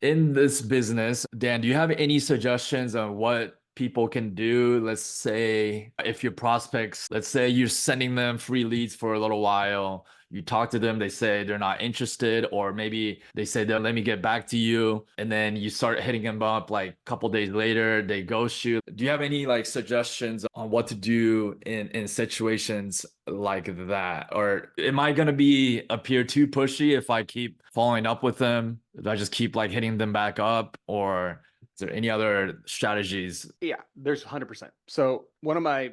In this business, Dan, do you have any suggestions on what people can do? Let's say if your prospects, let's say you're sending them free leads for a little while, you talk to them, they say they're not interested, or maybe they say they'll let me get back to you, and then you start hitting them up like a couple days later, they ghost you. Do you have any like suggestions on what to do in situations like that? Or am I gonna be appear too pushy if I keep following up with them? Do I just keep like hitting them back up, or is there any other strategies? Yeah, there's 100%. So I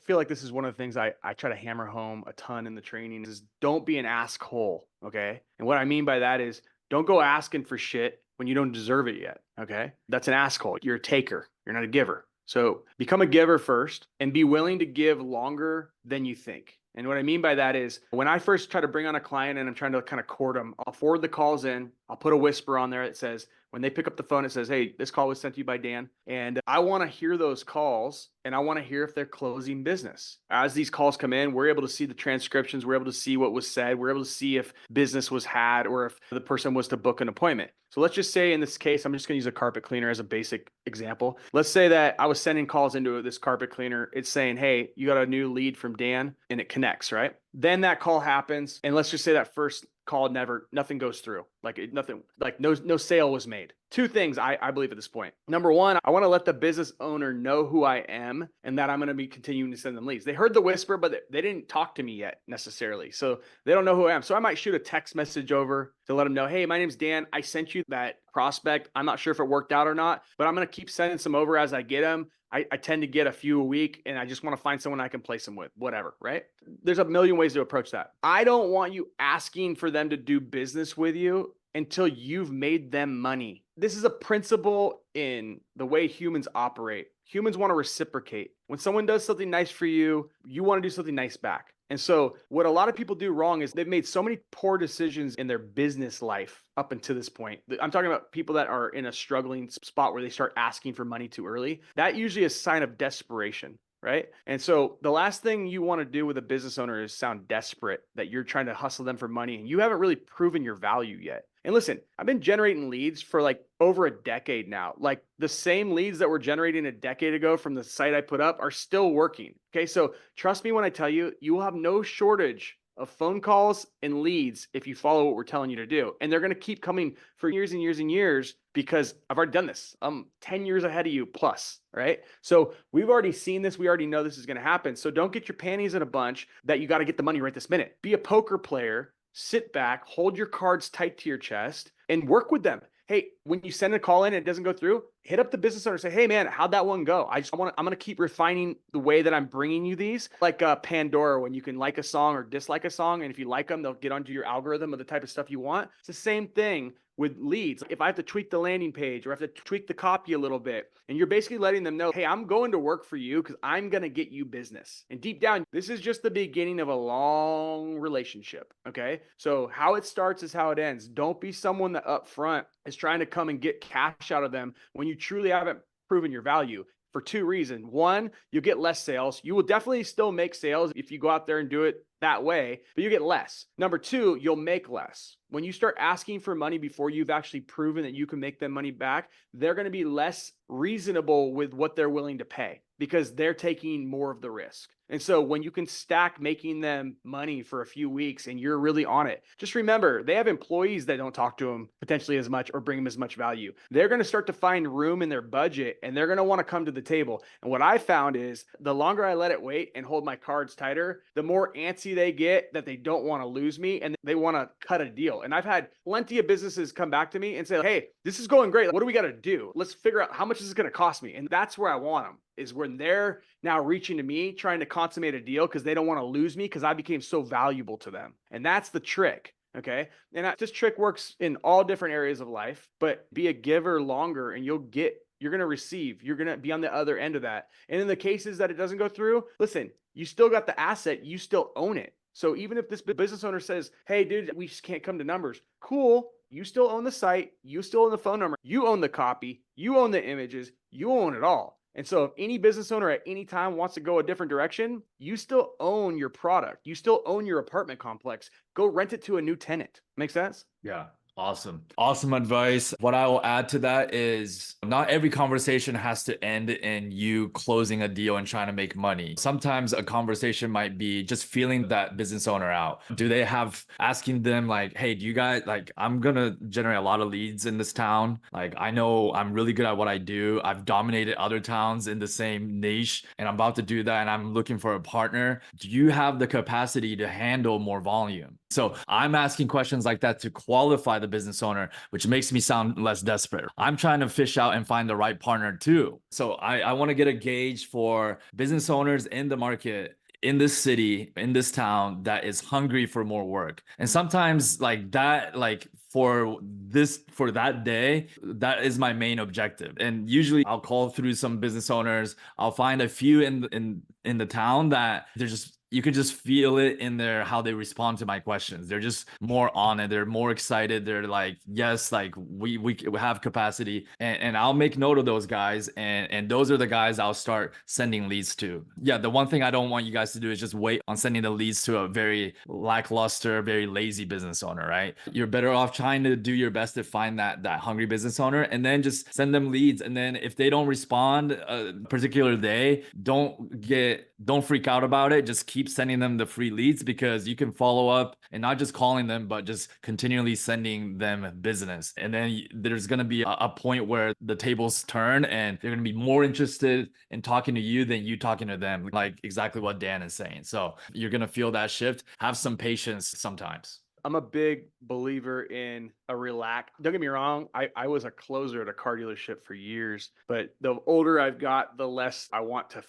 feel like this is one of the things I try to hammer home a ton in the training is don't be an asshole. Okay. And what I mean by that is don't go asking for shit when you don't deserve it yet. Okay. That's an asshole. You're a taker. You're not a giver. So become a giver first and be willing to give longer than you think. And what I mean by that is when I first try to bring on a client and I'm trying to kind of court them, I'll forward the calls in. I'll put a whisper on there that says, when they pick up the phone, it says, hey, this call was sent to you by Dan. And I want to hear those calls and I want to hear if they're closing business. As these calls come in, we're able to see the transcriptions. We're able to see what was said. We're able to see if business was had or if the person was to book an appointment. So let's just say in this case, I'm just going to use a carpet cleaner as a basic example. Let's say that I was sending calls into this carpet cleaner. It's saying, hey, you got a new lead from Dan, and it connects, right? Then that call happens. And let's just say that first call nothing goes through. No sale was made. Two things I believe at this point. Number one, I want to let the business owner know who I am and that I'm going to be continuing to send them leads. They heard the whisper, but they didn't talk to me yet necessarily. So they don't know who I am. So I might shoot a text message over to let them know, hey, my name's Dan. I sent you that prospect. I'm not sure if it worked out or not, but I'm going to keep sending some over as I get them. I tend to get a few a week and I just want to find someone I can place them with, whatever, right? There's a million ways to approach that. I don't want you asking for them to do business with you until you've made them money. This is a principle in the way humans operate. Humans want to reciprocate. When someone does something nice for you, you want to do something nice back. And so what a lot of people do wrong is they've made so many poor decisions in their business life up until this point. I'm talking about people that are in a struggling spot where they start asking for money too early. That usually is a sign of desperation. Right. And so the last thing you want to do with a business owner is sound desperate that you're trying to hustle them for money and you haven't really proven your value yet. And listen, I've been generating leads for like over a decade now. Like the same leads that were generating a decade ago from the site I put up are still working. Okay. So trust me when I tell you, you will have no shortage of phone calls and leads if you follow what we're telling you to do. And they're going to keep coming for years and years and years because I've already done this. I'm 10 years ahead of you plus, right? So we've already seen this. We already know this is going to happen. So don't get your panties in a bunch that you got to get the money right this minute. Be a poker player, sit back, hold your cards tight to your chest and work with them. Hey, when you send a call in and it doesn't go through, hit up the business owner and say, hey man, how'd that one go? I'm going to keep refining the way that I'm bringing you these like Pandora, when you can like a song or dislike a song. And if you like them, they'll get onto your algorithm of the type of stuff you want. It's the same thing with leads. If I have to tweak the landing page or I have to tweak the copy a little bit, and you're basically letting them know, hey, I'm going to work for you because I'm going to get you business. And deep down, this is just the beginning of a long relationship. Okay. So how it starts is how it ends. Don't be someone that up front is trying to come and get cash out of them when you truly haven't proven your value. For two reasons. One, you'll get less sales. You will definitely still make sales if you go out there and do it that way, but you get less. Number two, you'll make less. When you start asking for money before you've actually proven that you can make them money back, they're going to be less reasonable with what they're willing to pay because they're taking more of the risk. And so when you can stack making them money for a few weeks and you're really on it, just remember they have employees that don't talk to them potentially as much or bring them as much value. They're going to start to find room in their budget and they're going to want to come to the table. And what I found is the longer I let it wait and hold my cards tighter, the more antsy they get that they don't want to lose me and they want to cut a deal. And I've had plenty of businesses come back to me and say, hey, this is going great. What do we got to do? Let's figure out how much is it going to cost me. And that's where I want them, is when they're now reaching to me, trying to consummate a deal because they don't want to lose me because I became so valuable to them. And that's the trick. Okay. And this trick works in all different areas of life, but be a giver longer and you're going to receive, you're going to be on the other end of that. And in the cases that it doesn't go through, listen, you still got the asset, you still own it. So even if this business owner says, hey, dude, we just can't come to numbers, cool. You still own the site. You still own the phone number. You own the copy. You own the images. You own it all. And so if any business owner at any time wants to go a different direction, you still own your product. You still own your apartment complex. Go rent it to a new tenant. Make sense? Yeah. Awesome. Awesome advice. What I will add to that is not every conversation has to end in you closing a deal and trying to make money. Sometimes a conversation might be just feeling that business owner out. Do they have asking them like, hey, do you guys like, I'm going to generate a lot of leads in this town. Like, I know I'm really good at what I do. I've dominated other towns in the same niche and I'm about to do that and I'm looking for a partner. Do you have the capacity to handle more volume? So I'm asking questions like that to qualify the business owner, which makes me sound less desperate. I'm trying to fish out and find the right partner too. So I want to get a gauge for business owners in the market in this city, in this town that is hungry for more work. And sometimes like that, like for that day, that is my main objective. And usually I'll call through some business owners. I'll find a few in the town that they're just you can just feel it in their how they respond to my questions. They're just more on it. They're more excited. They're like, yes, like we have capacity, and I'll make note of those guys, and those are the guys I'll start sending leads to. Yeah, the one thing I don't want you guys to do is just wait on sending the leads to a very lackluster, very lazy business owner, right? You're better off trying to do your best to find that hungry business owner, and then just send them leads. And then if they don't respond a particular day, don't freak out about it. Just keep sending them the free leads because you can follow up and not just calling them, but just continually sending them business. And then there's going to be a point where the tables turn and they're going to be more interested in talking to you than you talking to them, like exactly what Dan is saying. So you're going to feel that shift. Have some patience sometimes. I'm a big believer in a relax. Don't get me wrong. I was a closer at a car dealership for years, but the older I've got, the less I want to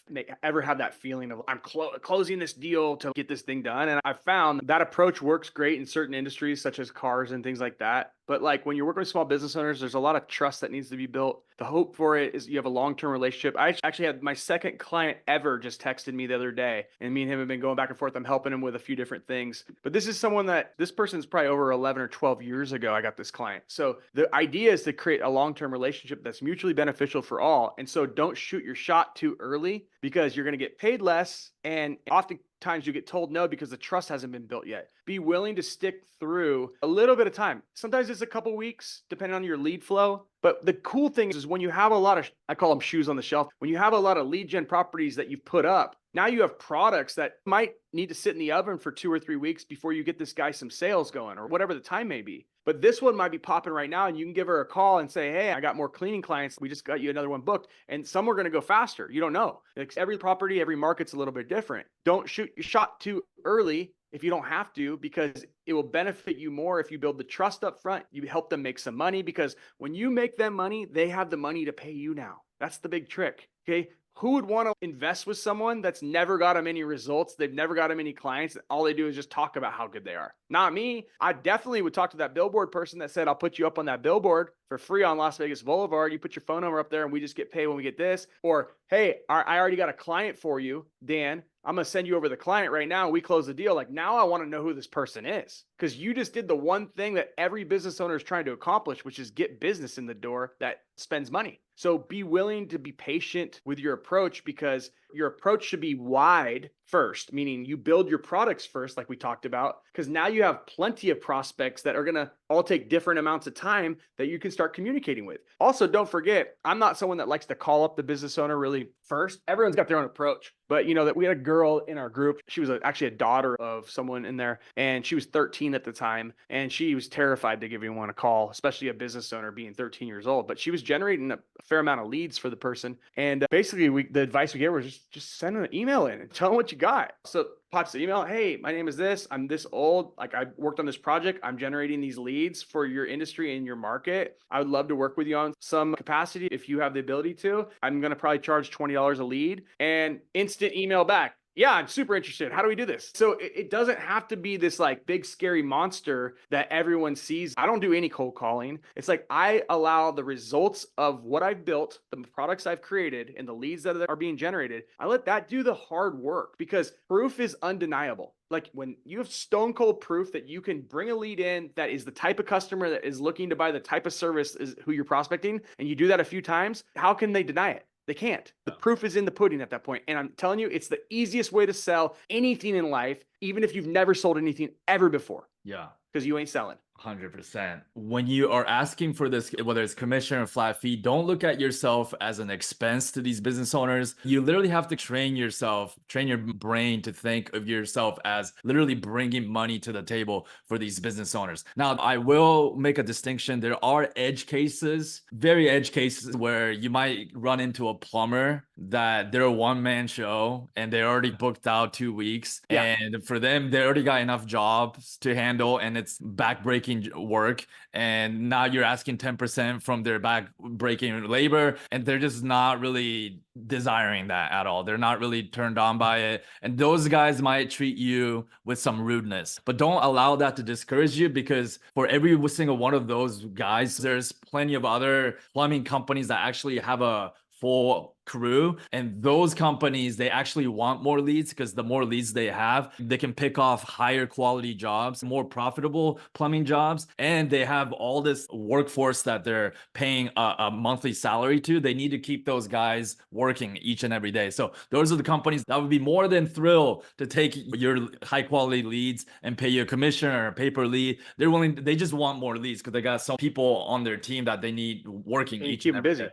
ever have that feeling of I'm closing this deal to get this thing done. And I found that approach works great in certain industries, such as cars and things like that. But like when you're working with small business owners, there's a lot of trust that needs to be built. The hope for it is you have a long-term relationship. I actually had my second client ever just texted me the other day, and me and him have been going back and forth. I'm helping him with a few different things. But this is someone that this person's probably over 11 or 12 years ago I got this client. So the idea is to create a long-term relationship that's mutually beneficial for all. And so don't shoot your shot too early because you're going to get paid less, and oftentimes you get told no because the trust hasn't been built yet. Be willing to stick through a little bit of time. Sometimes it's a couple weeks, depending on your lead flow. But the cool thing is when you have a lot of, I call them shoes on the shelf, when you have a lot of lead gen properties that you've put up, now you have products that might need to sit in the oven for 2 or 3 weeks before you get this guy some sales going or whatever the time may be. But this one might be popping right now, and you can give her a call and say, hey, I got more cleaning clients. We just got you another one booked. And some are going to go faster. You don't know. Like every property, every market's a little bit different. Don't shoot your shot too early if you don't have to, because it will benefit you more if you build the trust up front. You help them make some money, because when you make them money, they have the money to pay you now. That's the big trick. Okay. Who would want to invest with someone that's never got them any results? They've never got them any clients. All they do is just talk about how good they are. Not me. I definitely would talk to that billboard person that said, I'll put you up on that billboard for free on Las Vegas Boulevard. You put your phone number up there and we just get paid when we get this. Or, hey, I already got a client for you, Dan. I'm going to send you over the client right now. And we close the deal. Like, now I want to know who this person is, because you just did the one thing that every business owner is trying to accomplish, which is get business in the door that spends money. So be willing to be patient with your approach, because your approach should be wide first, meaning you build your products first, like we talked about, because now you have plenty of prospects that are going to all take different amounts of time that you can start communicating with. Also, don't forget, I'm not someone that likes to call up the business owner really first. Everyone's got their own approach. But you know that we had a girl in our group. She was actually a daughter of someone in there, and she was 13 at the time, and she was terrified to give anyone a call, especially a business owner being 13 years old. But she was generating a fair amount of leads for the person, and basically the advice we gave her was just send an email in and tell them what you got. So pops the email, hey, my name is this, I'm this old, like I worked on this project, I'm generating these leads for your industry and your market. I would love to work with you on some capacity if you have the ability to. I'm going to probably charge $20 a lead, and instant email back. Yeah, I'm super interested. How do we do this? So it doesn't have to be this like big scary monster that everyone sees. I don't do any cold calling. It's like I allow the results of what I've built, the products I've created, and the leads that are being generated. I let that do the hard work, because proof is undeniable. Like when you have stone cold proof that you can bring a lead in that is the type of customer that is looking to buy the type of service is who you're prospecting, and you do that a few times, how can they deny it? They can't. The proof is in the pudding at that point. And I'm telling you, it's the easiest way to sell anything in life, even if you've never sold anything ever before. Yeah. Because you ain't selling. 100%. When you are asking for this, whether it's commission or flat fee, don't look at yourself as an expense to these business owners. You literally have to train yourself, train your brain to think of yourself as literally bringing money to the table for these business owners. Now, I will make a distinction. There are edge cases, very edge cases, where you might run into a plumber that they're a one-man show and they already booked out 2 weeks. Yeah. And for them, they already got enough jobs to handle and it's back-breaking work. And now you're asking 10% from their back-breaking labor, and they're just not really desiring that at all. They're not really turned on by it. And those guys might treat you with some rudeness, but don't allow that to discourage you, because for every single one of those guys, there's plenty of other plumbing companies that actually have a full crew, and those companies, they actually want more leads, because the more leads they have, they can pick off higher quality jobs, more profitable plumbing jobs, and they have all this workforce that they're paying a monthly salary to. They need to keep those guys working each and every day. So those are the companies that would be more than thrilled to take your high quality leads and pay you a commission or a pay-per lead. They're willing, they just want more leads because they got some people on their team that they need working And you each keep and them every busy. day.